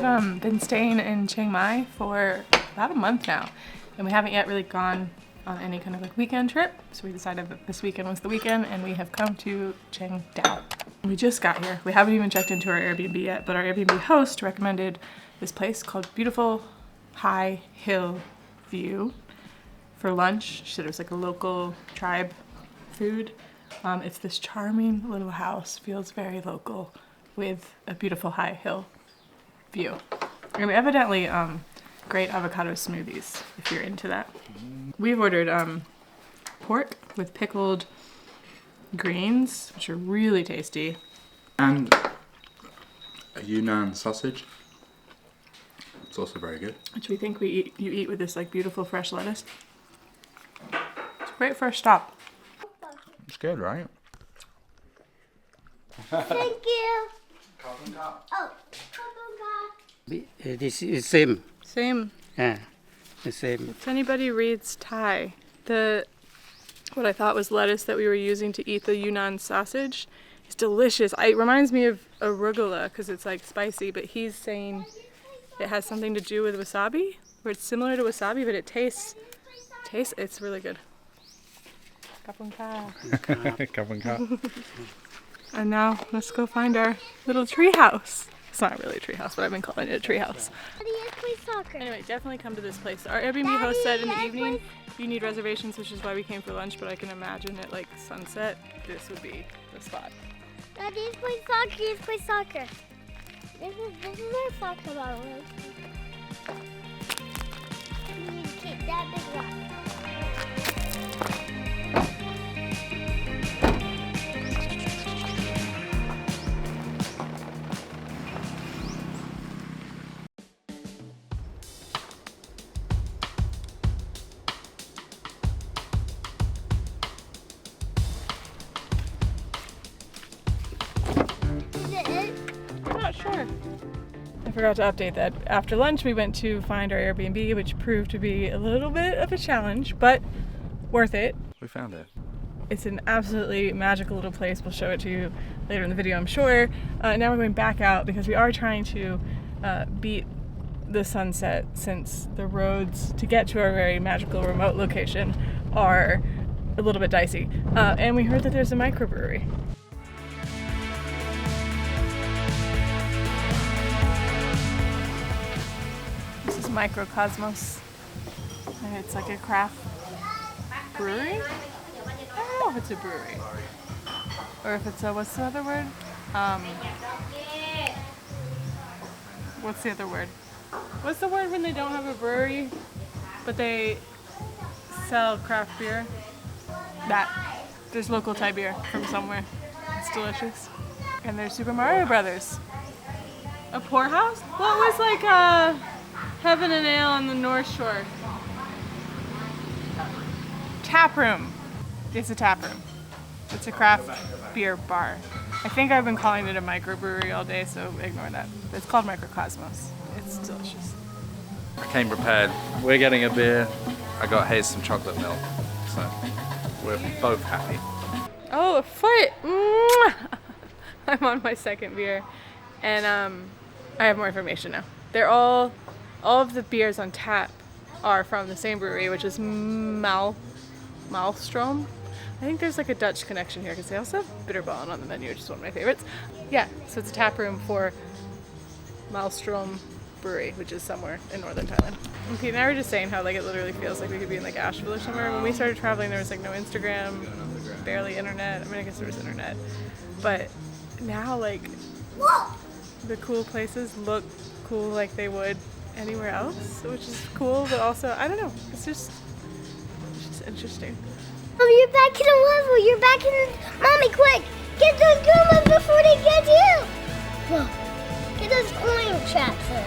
have been staying in Chiang Mai for about a month now, and we haven't yet really gone on any kind of like weekend trip. So we decided that this weekend was the weekend, and we have come to Chiang Dao. We just got here. We haven't even checked into our Airbnb yet, but our Airbnb host recommended this place called Beautiful High Hill View for lunch. She said it was like a local tribe food. It's this charming little house, feels very local, with a beautiful high hill view. And evidently great avocado smoothies if you're into that. We've ordered pork with pickled greens, which are really tasty. And a Yunnan sausage. It's also very good. Which we think you eat with this like beautiful fresh lettuce. It's a great first stop. It's good, right? Thank you. Oh, this is same. Same. Yeah, the same. If anybody reads Thai, what I thought was lettuce that we were using to eat the Yunnan sausage is delicious. It reminds me of arugula because it's like spicy, but he's saying it has something to do with wasabi, where it's similar to wasabi, but it tastes, it's really good. Khampunna. And now let's go find our little tree house. It's not really a tree house, but I've been calling it a tree house. Daddy, let's play soccer. Anyway, definitely come to this place. Our Airbnb host said in the evening you need reservations, which is why we came for lunch, but I can imagine at like sunset, this would be the spot. Daddy, let's play soccer. Let's play soccer. This is our soccer ball. You need to kick that big rock. Sure. I forgot to update that. After lunch, we went to find our Airbnb, which proved to be a little bit of a challenge, but worth it. We found it. It's an absolutely magical little place. We'll show it to you later in the video, I'm sure. Now we're going back out because we are trying to beat the sunset, since the roads to get to our very magical remote location are a little bit dicey. And we heard that there's a microbrewery. Microkosmos, and it's like a craft brewery. I don't know if it's a brewery or if it's a, what's the other word? What's the other word? What's the word when they don't have a brewery but they sell craft beer? That. There's local Thai beer from somewhere. It's delicious. And there's Super Mario Brothers. A poorhouse? Well, it was like Heaven and Ale on the North Shore. Tap room. It's a tap room. It's a craft beer bar. I think I've been calling it a microbrewery all day, so ignore that. It's called Microkosmos. It's delicious. I came prepared. We're getting a beer. I got Hayes some chocolate milk. So we're both happy. Oh, a foot! Mwah! I'm on my second beer, and I have more information now. They're all of the beers on tap are from the same brewery, which is Malmstrom. I think there's like a Dutch connection here because they also have Bitterballen on the menu, which is one of my favorites. Yeah, so it's a tap room for Malmstrom Brewery, which is somewhere in northern Thailand. And Pete and I were just saying how like it literally feels like we could be in like Asheville or somewhere. When we started traveling, there was like no Instagram, barely internet. I mean, I guess there was internet, but now like the cool places look cool like they would anywhere else, which is cool, but also, I don't know, it's just interesting. Oh, you're back in the level. You're back in the... Mommy, quick! Get those Goombas before they get you! Whoa. Get those coin traps in.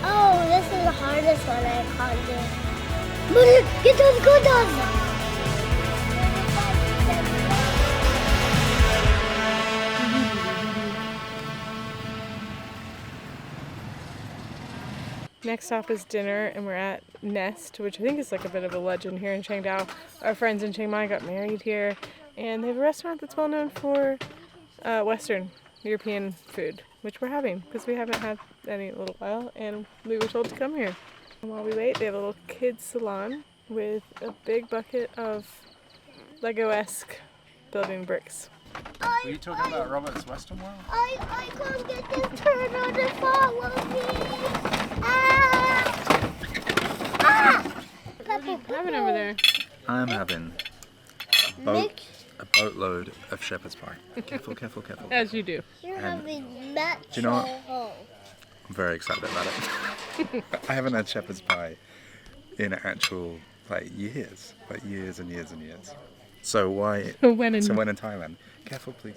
Oh, this is the hardest one I can't do. Mother, get those Goombas! Next stop is dinner, and we're at Nest, which I think is like a bit of a legend here in Chiang Dao. Our friends in Chiang Mai got married here, and they have a restaurant that's well known for Western European food, which we're having because we haven't had any little while, and we were told to come here. And while we wait, they have a little kids salon with a big bucket of Lego-esque building bricks. Were you talking about Robert's Western World? I can't get this turtle to follow me. What are you having over there? I'm having a boatload of shepherd's pie. Careful, careful, careful. As you do. You're And having match. do you know what? I'm very excited about it. I haven't had shepherd's pie in actual years and years and years. So why? When in Thailand? Careful, please.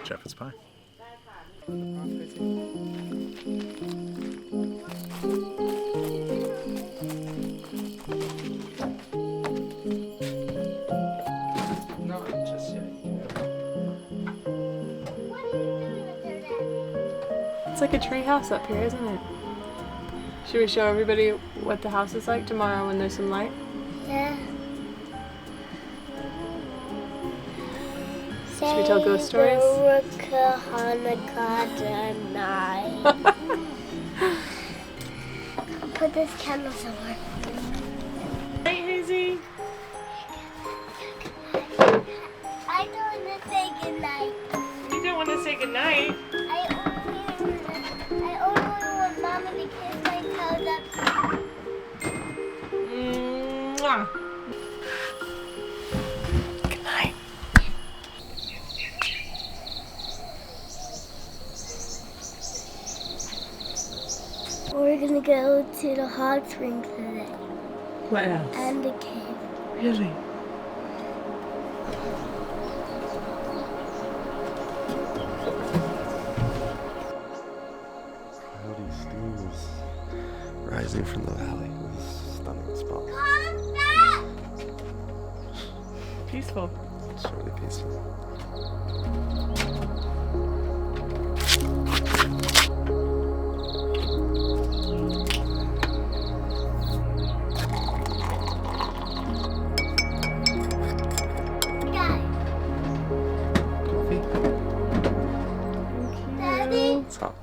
Shepherd's pie. Not just yet. It's like a tree house up here, isn't it? Should we show everybody what the house is like tomorrow when there's some light? Yeah. Should we tell ghost stories? Put this candle somewhere. Hey, Hazy. I don't want to say goodnight. You don't want to say goodnight. I only want Mama to kiss my toes up. Mwah. Good night. We're gonna go to the hot springs today What else? and the cave. Really? Cloudy steam is rising from the valley. It was a stunning spot. Come back! Peaceful. It's really peaceful. Guys, Coffee? Daddy. It's hot.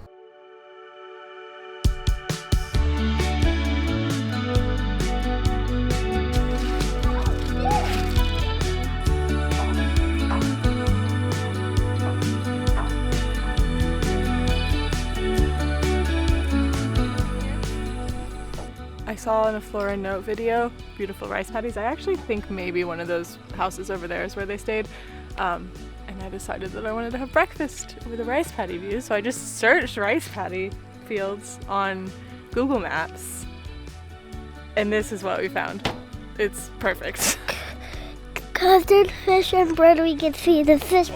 I saw in a Flora Note video, beautiful rice paddies. I actually think maybe one of those houses over there is where they stayed. And I decided that I wanted to have breakfast with a rice paddy view. So I just searched rice paddy fields on Google Maps. And this is what we found. It's perfect. Custard, fish, and bread. We can see the fish.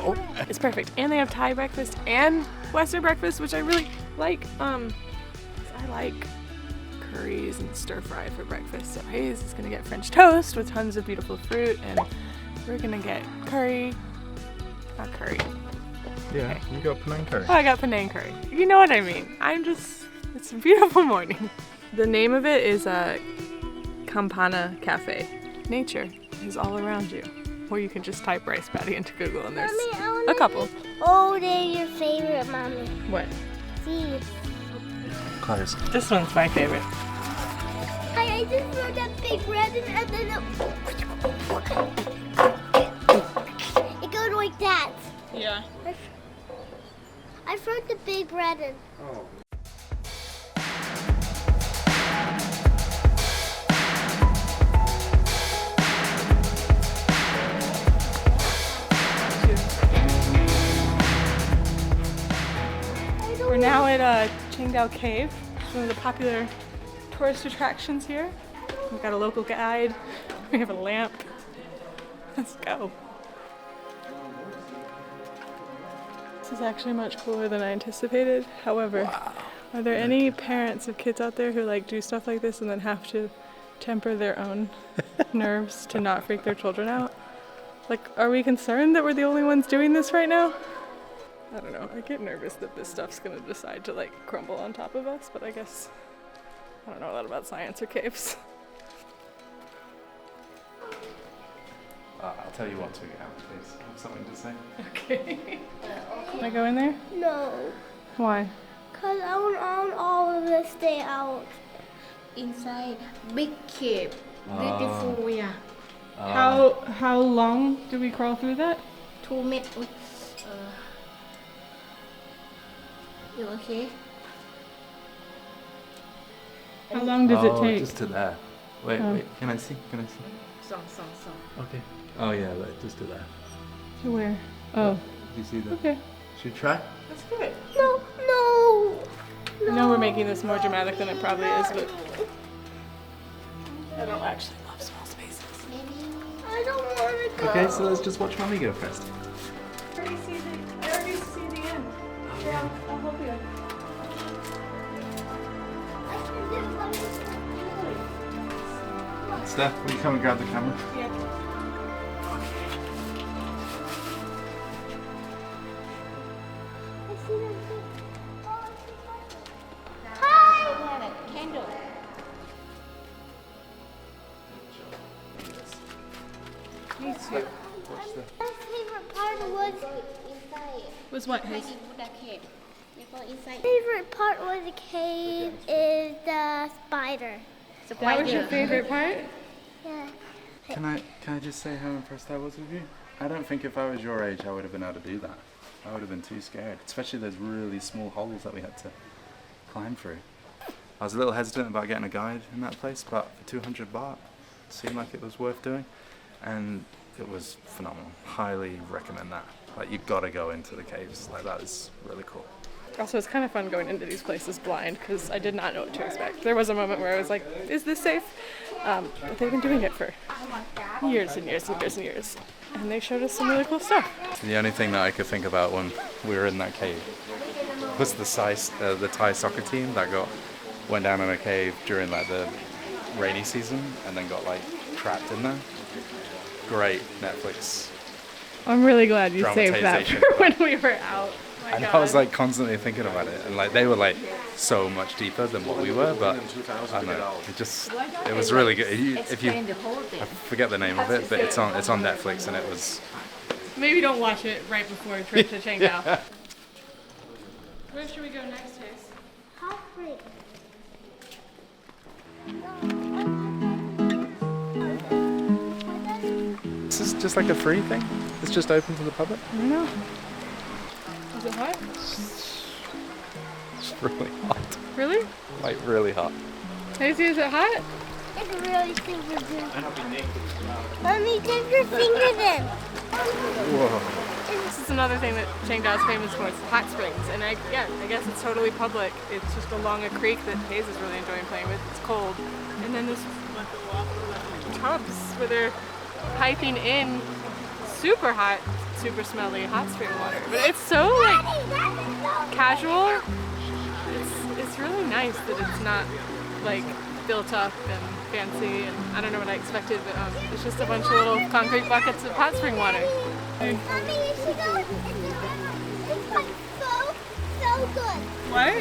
It's perfect. And they have Thai breakfast and Western breakfast, which I really like. I like curries and stir fry for breakfast. So Hayes is gonna get French toast with tons of beautiful fruit, and we're gonna get curry. Not curry. Yeah, you got Penang curry. Oh, I got Penang curry. You know what I mean. It's a beautiful morning. The name of it is Khampunna Cafe. Nature is all around you. Or you can just type rice paddy into Google and there's Mommy, I wanna a couple. Oh, they're your favorite, Mommy. What? See. Close. This one's my favorite. I just wrote that big red and then it goes like that. Yeah. I wrote the big red and We're now at Chiang Dao Cave, one of the popular tourist attractions here. We've got a local guide. We have a lamp. Let's go. This is actually much cooler than I anticipated. However, are there any parents of kids out there who do stuff like this and then have to temper their own nerves to not freak their children out? Are we concerned that we're the only ones doing this right now? I don't know. I get nervous that this stuff's gonna decide to crumble on top of us, but I guess I don't know a lot about science or caves. I'll tell you what to get out, please. I have something to say. Okay. Can I go in there? no. Why? Because I want all of this stay out. Inside big cave. Beautiful, yeah. How long do we crawl through that? 2 meters. You okay? How long does it take? Just to there. Wait, wait. Can I see? Song. Okay. Oh yeah, just to there. To where? Oh, Do you see that? okay. Should we try? That's good. No. I know we're making this more dramatic than it probably is, but I don't actually love small spaces. I don't want to go. Okay, so let's just watch Mommy go first. I already see the end. Yeah, I'll help you. Steph, will you come and grab the camera? Yeah. Candle. Me too. My favorite part was Was what? His? Buddha cave. We go inside. favorite part was the cave is the spider. That was your favorite part? Yeah. Can I just say how impressed I was with you? I don't think if I was your age I would have been able to do that. I would have been too scared, especially those really small holes that we had to climb through. I was a little hesitant about getting a guide in that place, but for 200 baht, it seemed like it was worth doing, and it was phenomenal. Highly recommend that. Like, you've got to go into the caves. Like, that is really cool. Also, it's kind of fun going into these places blind because I did not know what to expect. There was a moment where I was like, is this safe? But they've been doing it for years and years and years and years. And they showed us some really cool stuff. The only thing that I could think about when we were in that cave was the Thai soccer team that went down in a cave during like the rainy season and then got like trapped in there. Great Netflix. I'm really glad you saved that Dramatization. for when we were out. My And God. I was like constantly thinking about it, and like they were like so much deeper than what we were, but I don't know, it was really good. Explain the whole thing. I forget the name of it, but it's on Netflix, and it was. Maybe don't watch it right before a trip to Chiang Dao. Where should we go next, Chase? Hot spring. This is just like a free thing. It's just open to the public. I don't know. Is it hot? It's really hot, Really? like really hot. Casey, is it hot? It's really super good. Mommy, take your fingers in. Whoa. This is another thing that Chiang Dao is famous for. It's hot springs, and I guess it's totally public. It's just along a creek that Hayes is really enjoying playing with. It's cold, and then there's tubs where they're piping in super hot, super smelly hot spring water. But it's so like casual. It's really nice that it's not like built up and fancy, and I don't know what I expected, but it's just a bunch of little concrete buckets of hot spring water. Mommy, you should go. It's like so good. What?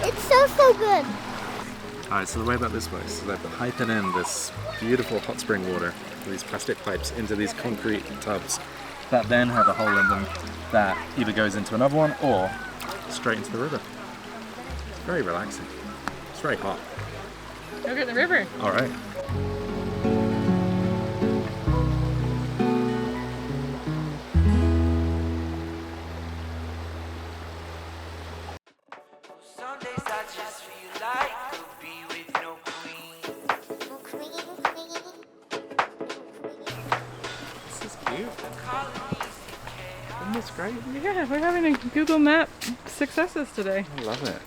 It's so good. Alright, so the way that this works is they're piping in this beautiful hot spring water with these plastic pipes into these concrete tubs that then have a hole in them that either goes into another one or straight into the river. It's very relaxing. It's very hot. Go get in the river. Alright. Some days I just feel like to be with no queen. This is cute. Isn't this great? Yeah, we're having a Google Map successes today. I love it.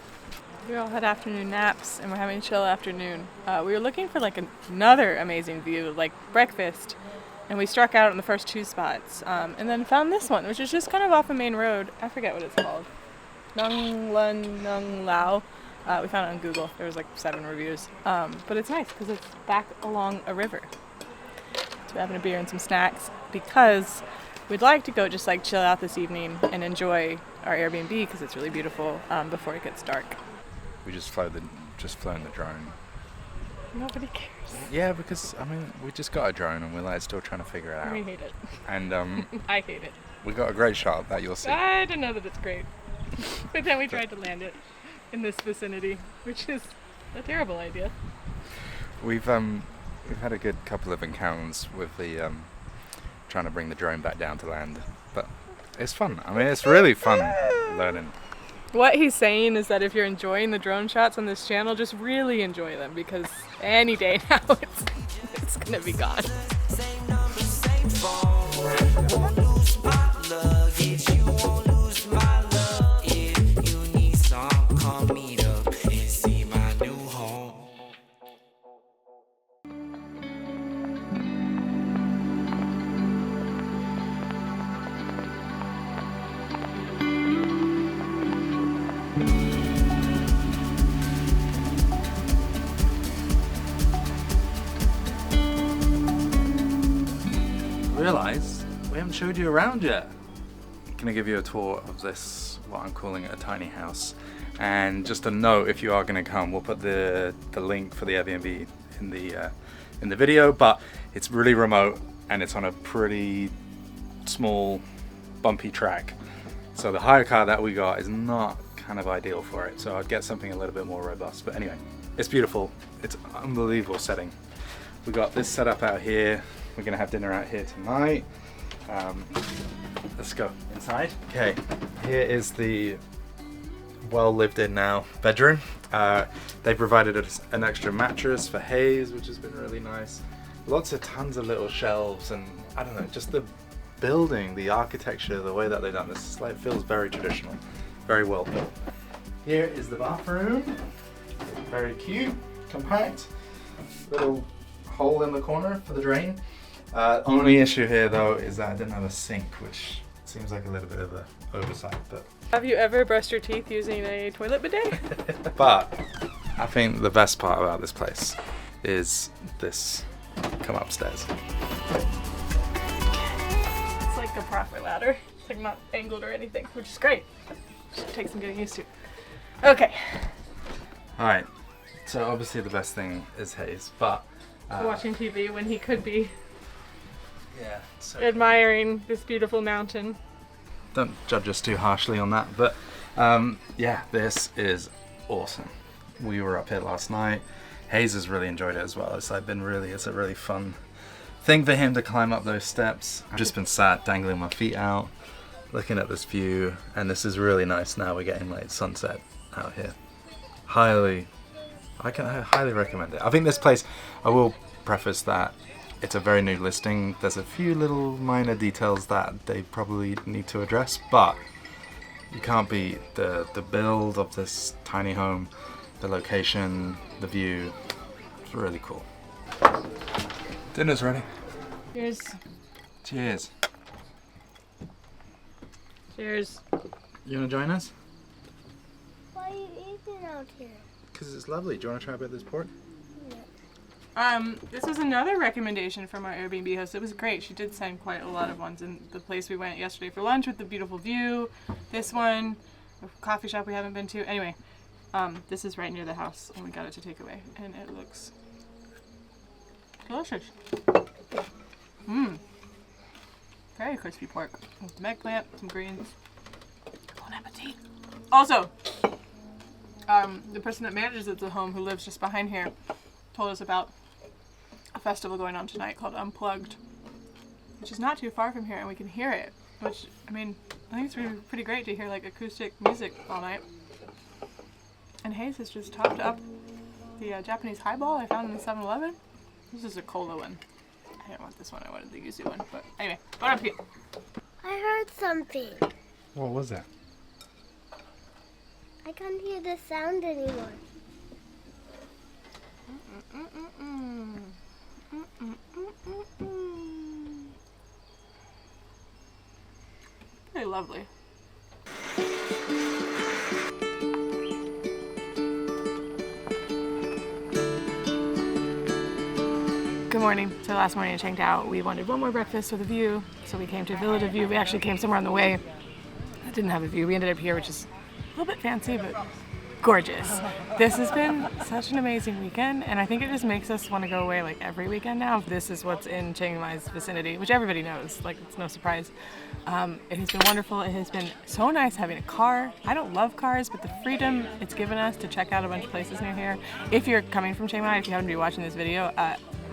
We all had afternoon naps and we're having a chill afternoon. We were looking for like another amazing view, like breakfast, and we struck out on the first two spots, and then found this one, which is just kind of off a main road. I forget what it's called. Nung Lun Nung Lao. We found it on Google. There was like 7 reviews, but it's nice because it's back along a river. So we're having a beer and some snacks because we'd like to go just like chill out this evening and enjoy our Airbnb because it's really beautiful before it gets dark. We just flown the drone. Nobody cares. Yeah, because I mean we just got a drone and we're like still trying to figure it out. We hate it. And I hate it. we got a great shot that you'll see. I don't know that it's great. But then we tried to land it in this vicinity, which is a terrible idea. We've had a good couple of encounters with the trying to bring the drone back down to land, but it's fun. I mean, it's really fun learning. What he's saying is that if you're enjoying the drone shots on this channel, just really enjoy them, because any day now it's gonna be gone. Same number, same phone. Won't lose my luggage. You won't lose my love. If you need some, come meet up and see my new home. Realize we haven't showed you around yet. I'm gonna give you a tour of this, what I'm calling a tiny house. And just a note, if you are gonna come, we'll put the link for the Airbnb in the video, but it's really remote and it's on a pretty small bumpy track. So the hire car that we got is not kind of ideal for it. So I'd get something a little bit more robust. But anyway, it's beautiful. It's an unbelievable setting. We got this set up out here. We're gonna have dinner out here tonight. Let's go inside. Okay, here is the well lived in now bedroom. They provided us an extra mattress for Hayes, which has been really nice. Tons of little shelves, and I don't know, just the building, the architecture, the way that they've done this, like, feels very traditional, very well built. Here is the bathroom. Very cute, compact, little hole in the corner for the drain. Only issue here though is that I didn't have a sink, which seems like a little bit of an oversight. But Have you ever brushed your teeth using a toilet bidet? but I think the best part about this place is this come upstairs. It's like the proper ladder. It's like not angled or anything, which is great. Should take some getting used to. Okay. Alright, so obviously the best thing is Hayes, but Watching TV when he could be yeah, so admiring this beautiful mountain. don't judge us too harshly on that, but yeah, this is awesome. We were up here last night. Hayes has really enjoyed it as well. It's a really fun thing for him to climb up those steps. I've just been sat dangling my feet out, looking at this view, and this is really nice. Now we're getting like sunset out here. I highly recommend it. I think this place, I will preface that it's a very new listing. There's a few little minor details that they probably need to address, but you can't beat the build of this tiny home, the location, the view. It's really cool. Dinner's ready. Cheers. Cheers. Cheers. You want to join us? Why are you eating out here? Because it's lovely. Do you want to try a bit of this pork? This was another recommendation from our Airbnb host. It was great. She did send quite a lot of ones. And the place we went yesterday for lunch with the beautiful view, this one, a coffee shop we haven't been to. Anyway, this is right near the house, and we got it to take away, and it looks delicious. Very crispy pork with some eggplant, some greens. Bon appetit. Also, the person that manages the home, who lives just behind here, told us about a festival going on tonight called Unplugged, which is not too far from here, and we can hear it. Which, I mean, I think it's really pretty great to hear like acoustic music all night. And Hayes has just topped up the Japanese highball I found in the 7-Eleven. This is a cola one. I didn't want this one, I wanted the yuzu one. But anyway, bon appetit. I heard something. What was that? I can't hear the sound anymore. Very lovely. Good morning. So last morning in Chiang Dao, we wanted one more breakfast with a view, so we came to Village of View. We actually came somewhere on the way that didn't have a view. We ended up here, which is a little bit fancy, but gorgeous. This has been such an amazing weekend, and I think it just makes us want to go away like every weekend now if this is what's in Chiang Mai's vicinity, which everybody knows, like it's no surprise. It has been wonderful. It has been so nice having a car. I don't love cars, but the freedom it's given us to check out a bunch of places near here. If you're coming from Chiang Mai, if you happen to be watching this video,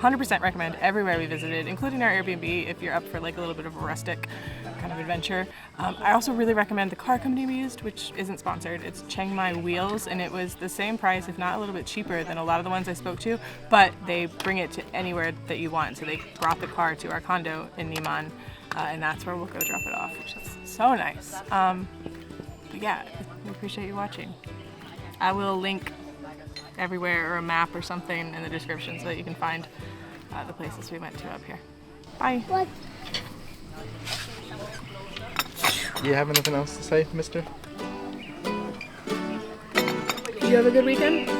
100% recommend everywhere we visited, including our Airbnb if you're up for like a little bit of a rustic kind of adventure. I also really recommend the car company we used, which isn't sponsored. It's Chiang Mai Wheels, and it was the same price, if not a little bit cheaper than a lot of the ones I spoke to, but they bring it to anywhere that you want. So they brought the car to our condo in Niman, and that's where we'll go drop it off, which is so nice. But yeah, we appreciate you watching. I will link everywhere or a map or something in the description so that you can find the places we went to up here. Bye. What? Do you have anything else to say, mister? Did you have a good weekend?